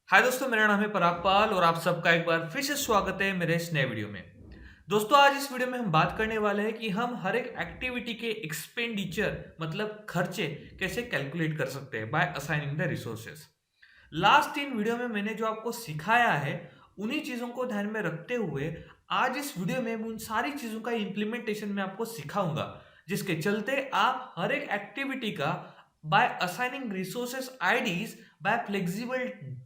हाय दोस्तों, मेरा नाम है पराग पाल और आप सबका एक बार फिर से स्वागत है मेरे इस नए वीडियो में। दोस्तों, आज इस वीडियो में हम बात करने वाले हैं कि हम हर एक एक्टिविटी के एक्सपेंडिचर मतलब खर्चे कैसे कैलकुलेट कर सकते हैं by assigning the resources. Last 3 video में मैंने जो आपको सिखाया है उन्हीं चीज़ों को ध्यान में रखते हुए आज इस वीडियो में उन सारी चीज़ों का इम्प्लीमेंटेशन में आपको सिखाऊंगा, जिसके चलते आप हर एक एक्टिविटी का by assigning resources IDs by flexible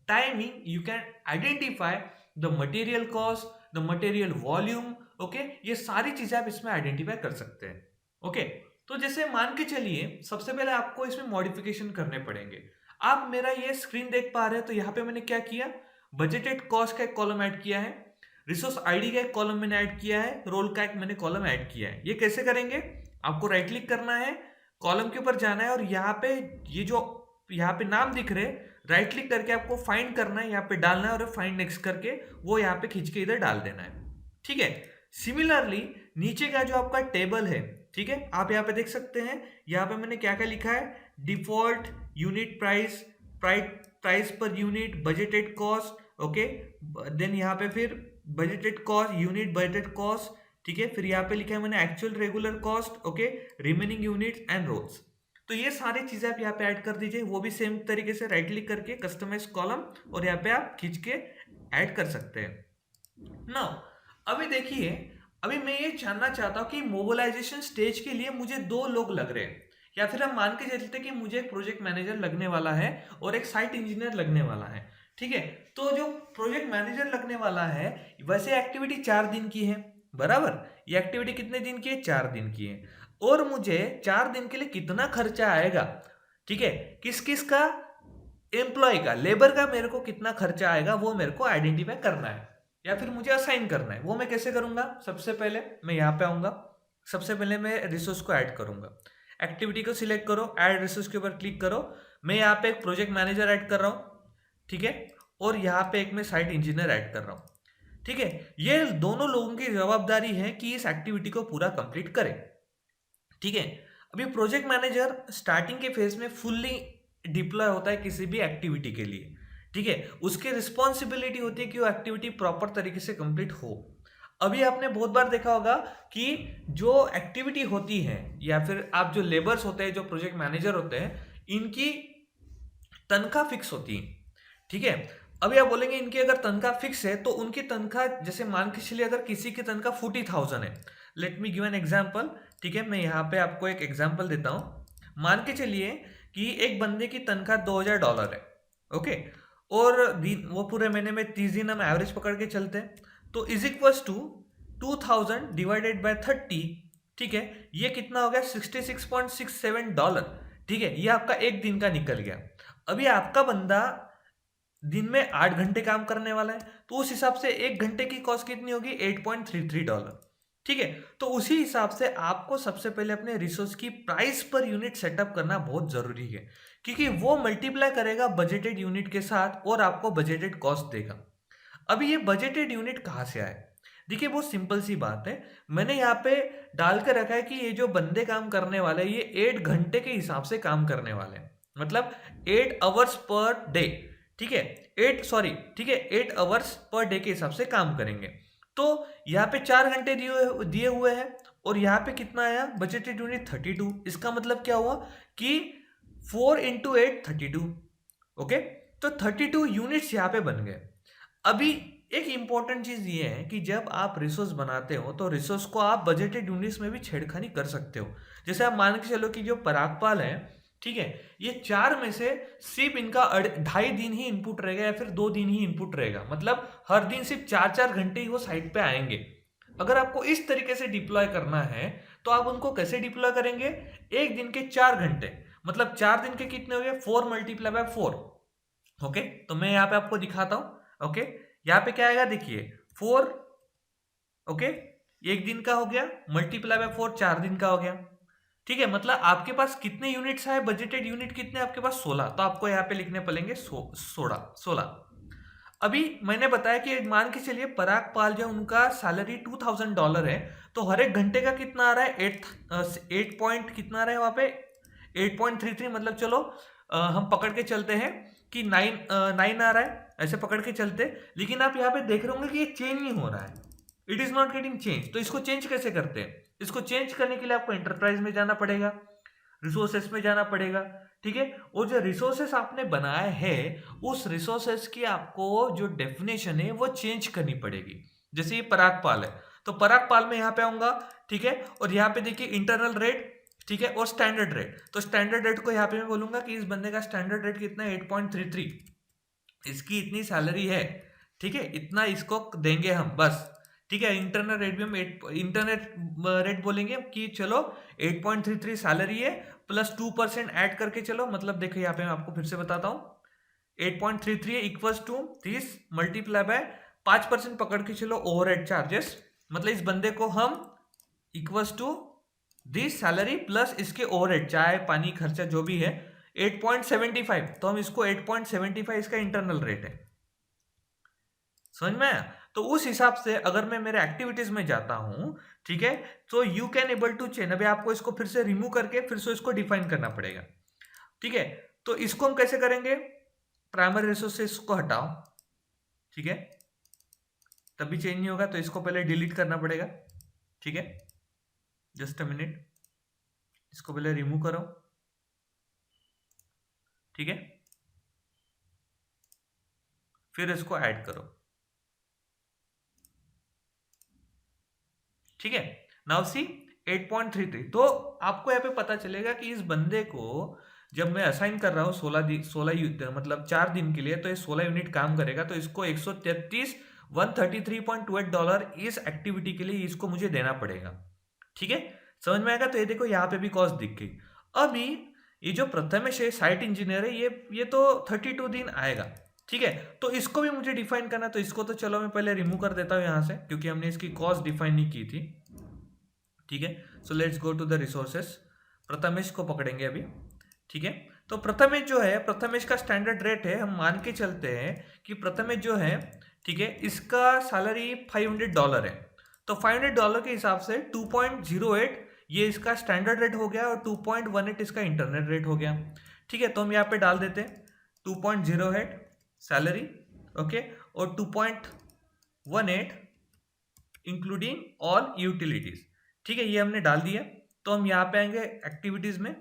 timing you can identify the material cost, the material volume, okay? ये सारी चीजें आप इसमें आइडेंटिफाई कर सकते हैं। ओके, तो जैसे मान के चलिए सबसे पहले आपको इसमें मॉडिफिकेशन करने पड़ेंगे। आप मेरा ये स्क्रीन देख पा रहे हैं, तो यहाँ पे मैंने क्या किया, बजटेड कॉस्ट का एक कॉलम ऐड किया है, रिसोर्स आईडी का एक कॉलम मैंने ऐड किया है, रोल का एक मैंने कॉलम ऐड किया है। ये कैसे करेंगे, आपको राइट क्लिक करना है, कॉलम के ऊपर जाना है और यहाँ पे ये जो यहाँ पे नाम दिख रहे, राइट क्लिक करके आपको फाइंड करना है, यहाँ पे डालना है और फाइंड नेक्स्ट करके वो यहाँ पे खींच के इधर डाल देना है। ठीक है। सिमिलरली नीचे का जो आपका टेबल है, ठीक है, आप यहाँ पे देख सकते हैं, यहाँ पे मैंने क्या क्या लिखा है, default, unit price, price per unit, budgeted cost, okay, then यहाँ पे फिर budgeted cost, unit budgeted cost, ठीक है, फिर यहाँ पे लिखा है मैंने actual regular cost, okay, remaining units and rolls. तो ये सारी चीजें आप यहाँ पे ऐड कर दीजिए, वो भी सेम तरीके से राइट क्लिक करके कस्टमाइज कॉलम और यहाँ पे आप खींच के ऐड कर सकते हैं। नाउ अभी देखिए, अभी मैं ये जानना चाहता हूँ कि मोबिलाइजेशन स्टेज के लिए मुझे 2 लोग लग रहे हैं, या फिर हम मान के चलते कि मुझे एक प्रोजेक्ट मैनेजर लगने वाला है और एक साइट इंजीनियर लगने वाला है। ठीक है, तो जो प्रोजेक्ट मैनेजर लगने वाला है, वैसे एक्टिविटी 4 दिन की है, बराबर। ये एक्टिविटी कितने दिन की है, 4 दिन की है, और मुझे 4 दिन के लिए कितना खर्चा आएगा, ठीक है, किस किस का, एम्प्लॉय का, लेबर का मेरे को कितना खर्चा आएगा वो मेरे को आइडेंटिफाई करना है या फिर मुझे असाइन करना है। वो मैं कैसे करूंगा, सबसे पहले मैं यहाँ पे आऊंगा, सबसे पहले मैं रिसोर्स को ऐड करूंगा, एक्टिविटी को सिलेक्ट करो, ऐड रिसोर्स के ऊपर क्लिक करो, मैं यहाँ पे एक प्रोजेक्ट मैनेजर ऐड कर रहा हूँ, ठीक है, और यहाँ पे एक मैं साइट इंजीनियर ऐड कर रहा हूँ। ठीक है, ये दोनों लोगों की जवाबदारी है कि इस एक्टिविटी को पूरा कंप्लीट करें। ठीक है, अभी प्रोजेक्ट मैनेजर स्टार्टिंग के फेज में फुल्ली डिप्लॉय होता है किसी भी एक्टिविटी के लिए। ठीक है, उसकी रिस्पॉन्सिबिलिटी होती है कि वो एक्टिविटी प्रॉपर तरीके से कंप्लीट हो। अभी आपने बहुत बार देखा होगा कि जो एक्टिविटी होती है या फिर आप जो लेबर्स होते हैं, जो प्रोजेक्ट मैनेजर होते हैं, इनकी तनख्वाह फिक्स होती है। ठीक है, अभी आप बोलेंगे इनकी अगर तनख्वाह फिक्स है तो उनकी तनख्वाह, जैसे मान के चलिए अगर किसी की तनख्वाह 40,000 है, let me give an example. ठीक है, मैं यहाँ पे आपको एक एग्जांपल देता हूँ। मान के चलिए कि एक बंदे की तनख्वाह $2,000 है, ओके, और वो पूरे महीने में 30 दिन हम एवरेज पकड़ के चलते हैं, तो is equals to 2,000 divided by 30। ठीक है, ये कितना हो गया, $66.67। ठीक है, ये आपका एक दिन का निकल गया। अभी आपका बंदा दिन में 8 घंटे काम करने वाला है, तो उस हिसाब से 1 घंटे की कॉस्ट कितनी होगी, $8.33। ठीक है, तो उसी हिसाब से आपको सबसे पहले अपने रिसोर्स की प्राइस पर यूनिट सेटअप करना बहुत जरूरी है, क्योंकि वो मल्टीप्लाई करेगा बजटेड यूनिट के साथ और आपको बजटेड कॉस्ट देगा। अभी ये बजटेड यूनिट कहाँ से आए, देखिए बहुत सिंपल सी बात है, मैंने यहाँ पे डाल के रखा है कि ये जो बंदे काम करने वाले हैं ये 8 घंटे के हिसाब से काम करने वाले हैं, मतलब 8 आवर्स पर डे। ठीक है, 8 पर डे के हिसाब से काम करेंगे। तो यहाँ पे 4 घंटे दिए हुए हैं और यहाँ पे कितना आया, बजटेड यूनिट 32। इसका मतलब क्या हुआ कि 4 × 8 32। ओके, तो 32 यूनिट्स यहाँ पे बन गए। अभी एक इंपॉर्टेंट चीज ये है कि जब आप रिसोर्स बनाते हो तो रिसोर्स को आप बजटेड यूनिट्स में भी छेड़खानी कर सकते हो। जैसे आप मान के चलो कि जो परागपाल है, ठीक है, ये 4 में से सिर्फ इनका 2.5 दिन ही इनपुट रहेगा या फिर 2 दिन ही इनपुट रहेगा, मतलब हर दिन सिर्फ 4-4 घंटे ही वो साइट पे आएंगे। अगर आपको इस तरीके से डिप्लॉय करना है तो आप उनको कैसे डिप्लॉय करेंगे, एक दिन के 4 घंटे, मतलब 4 दिन के कितने हो गए, 4 × 4। ओके, तो मैं यहाँ पे आपको दिखाता हूँ। ओके, यहाँ पे क्या आएगा, देखिए 4, ओके, एक दिन का हो गया, × 4 4 दिन का हो गया। ठीक है, मतलब आपके पास कितने यूनिट्स है, बजटेड यूनिट कितने आपके पास, 16, तो आपको यहाँ पे लिखने पड़ेंगे 16। अभी मैंने बताया कि मान के चलिए पराग पाल जो उनका सैलरी $2,000 है, तो हर एक घंटे का कितना आ रहा है, 8 पॉइंट कितना आ रहा है वहां पे, 8.33, मतलब चलो हम पकड़ के चलते हैं कि 9 आ रहा है। ऐसे पकड़ के चलते, लेकिन आप यहाँ पे देख रहे होंगे कि ये चेंज नहीं हो रहा है, it is not getting change. तो इसको चेंज कैसे करते हैं? इसको चेंज करने के लिए आपको एंटरप्राइज में जाना पड़ेगा, रिसोर्सेस में जाना पड़ेगा, ठीक है। और जो रिसोर्सेस आपने बनाए हैं उस रिसोर्सेस की आपको जो डेफिनेशन है वो चेंज करनी पड़ेगी। जैसे ये पराग पाल है, तो पराग पाल में यहाँ पे आऊंगा, ठीक है। और यहाँ पे देखिए इंटरनल रेट, ठीक है, और स्टैंडर्ड रेट। तो स्टैंडर्ड रेट को यहाँ पे मैं बोलूंगा कि इस बंदे का स्टैंडर्ड रेट कितना है, 8.33, इसकी इतनी सैलरी है, ठीक है, इतना इसको देंगे हम बस, ठीक है। इंटरनल रेट भी हम इंटरनेट रेट बोलेंगे कि चलो 8.33 सैलरी है प्लस 2% ऐड करके चलो, मतलब देखो यहाँ पे मैं आपको फिर से बताता हूँ, 8.33 इक्वल्स टू 30 मल्टीप्लाई बाय 5% पकड़ के चलो ओवरहेड चार्जेस, मतलब इस बंदे को हम equals to this salary plus इसके ओवरहेड, चाय पानी खर्चा जो भी है, 8.75, तो हम इसको 8.75 इसका इंटरनल रेट है। समझ में आया? तो उस हिसाब से अगर मैं मेरे एक्टिविटीज में जाता हूं, ठीक है, तो you can able to change. अभी आपको इसको फिर से रिमूव करके फिर से इसको डिफाइन करना पड़ेगा, ठीक है। तो इसको हम कैसे करेंगे? प्राइमरी रिसोर्सेस को हटाओ, ठीक है, तभी चेंज नहीं होगा, तो इसको पहले डिलीट करना पड़ेगा, ठीक है। जस्ट अ मिनट, इसको पहले रिमूव करो, ठीक है, फिर इसको ऐड करो, ठीक है। नाउ सी 8.33, तो आपको यहाँ पे पता चलेगा कि इस बंदे को जब मैं असाइन कर रहा हूँ 16 मतलब 4 दिन के लिए, तो ये 16 यूनिट काम करेगा, तो इसको 133.28 डॉलर इस एक्टिविटी के लिए इसको मुझे देना पड़ेगा, ठीक है। समझ में आएगा? तो ये देखो यहाँ पे भी कॉस्ट दिख गई। अभी ये जो प्रथमेश है साइट इंजीनियर है, ये तो 32 दिन आएगा, ठीक है। तो इसको भी मुझे डिफाइन करना, तो इसको तो चलो मैं पहले रिमूव कर देता हूँ यहाँ से, क्योंकि हमने इसकी कॉस्ट डिफाइन नहीं की थी, ठीक है। So let's go to the resources, Prathamesh को पकड़ेंगे अभी, ठीक है। तो प्रथमेश जो है, प्रथमेश का स्टैंडर्ड रेट है, हम मान के चलते हैं कि प्रथमेश जो है, ठीक है, इसका सैलरी $500 है, तो $500 के हिसाब से 2.08 ये इसका स्टैंडर्ड रेट हो गया और 2.18 इसका इंटरनेट रेट हो गया, ठीक है। तो हम यहाँ पे डाल देते हैं 2.08 सैलरी, ओके, और 2.18 इंक्लूडिंग ऑल यूटिलिटीज, ठीक है, ये हमने डाल दिया। तो हम यहाँ पे आएंगे एक्टिविटीज में,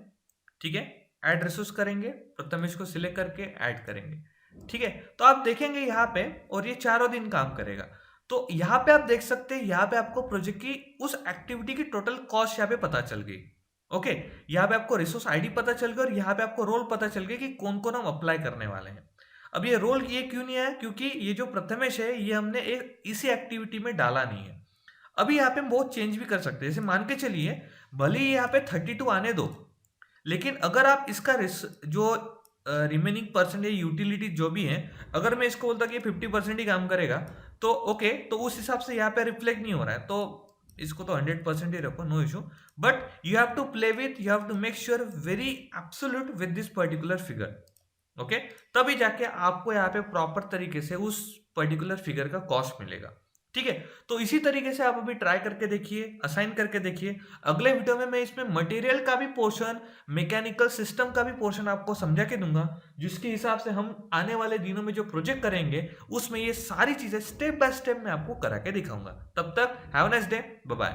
ठीक है, ऐड रिसोर्स करेंगे, प्रथमेश को सिलेक्ट करके ऐड करेंगे, ठीक है। तो आप देखेंगे यहाँ पे, और ये 4 दिन काम करेगा। तो यहाँ पे आप देख सकते हैं, यहाँ पे आपको प्रोजेक्ट की उस एक्टिविटी की टोटल कॉस्ट यहाँ पे पता चल गई, ओके। यहाँ पे आपको रिसोर्स आईडी पता चल गया और यहाँ पे आपको रोल पता चल गया कि कौन कौन हम अप्लाई करने वाले हैं। अब ये रोल ये क्यों नहीं आया? क्योंकि ये जो प्रथमेश है ये हमने एक इसी एक्टिविटी में डाला नहीं है। अभी यहाँ पे हम बहुत चेंज भी कर सकते हैं, जैसे मान के चलिए भले ही यहाँ पे 32 आने दो, लेकिन अगर आप इसका जो रिमेनिंग परसेंट यूटिलिटी जो भी है, अगर मैं इसको बोलता कि 50% ही काम करेगा, तो ओके, तो उस हिसाब से यहाँ पे रिफ्लेक्ट नहीं हो रहा है, तो इसको तो 100% ही रखो, no issue. But you have to play with, you have to make sure very absolute with this particular figure, okay, तभी जाके आपको यहाँ पे प्रॉपर तरीके से उस पर्टिकुलर फिगर का कॉस्ट मिलेगा, ठीक है। तो इसी तरीके से आप अभी ट्राई करके देखिए, असाइन करके देखिए। अगले वीडियो में मैं इसमें मटेरियल का भी पोर्शन, मैकेनिकल सिस्टम का भी पोर्शन आपको समझा के दूंगा, जिसके हिसाब से हम आने वाले दिनों में जो प्रोजेक्ट करेंगे उसमें ये सारी चीजें स्टेप बाय स्टेप मैं आपको करा के दिखाऊंगा। तब तक have a nice day, bye bye.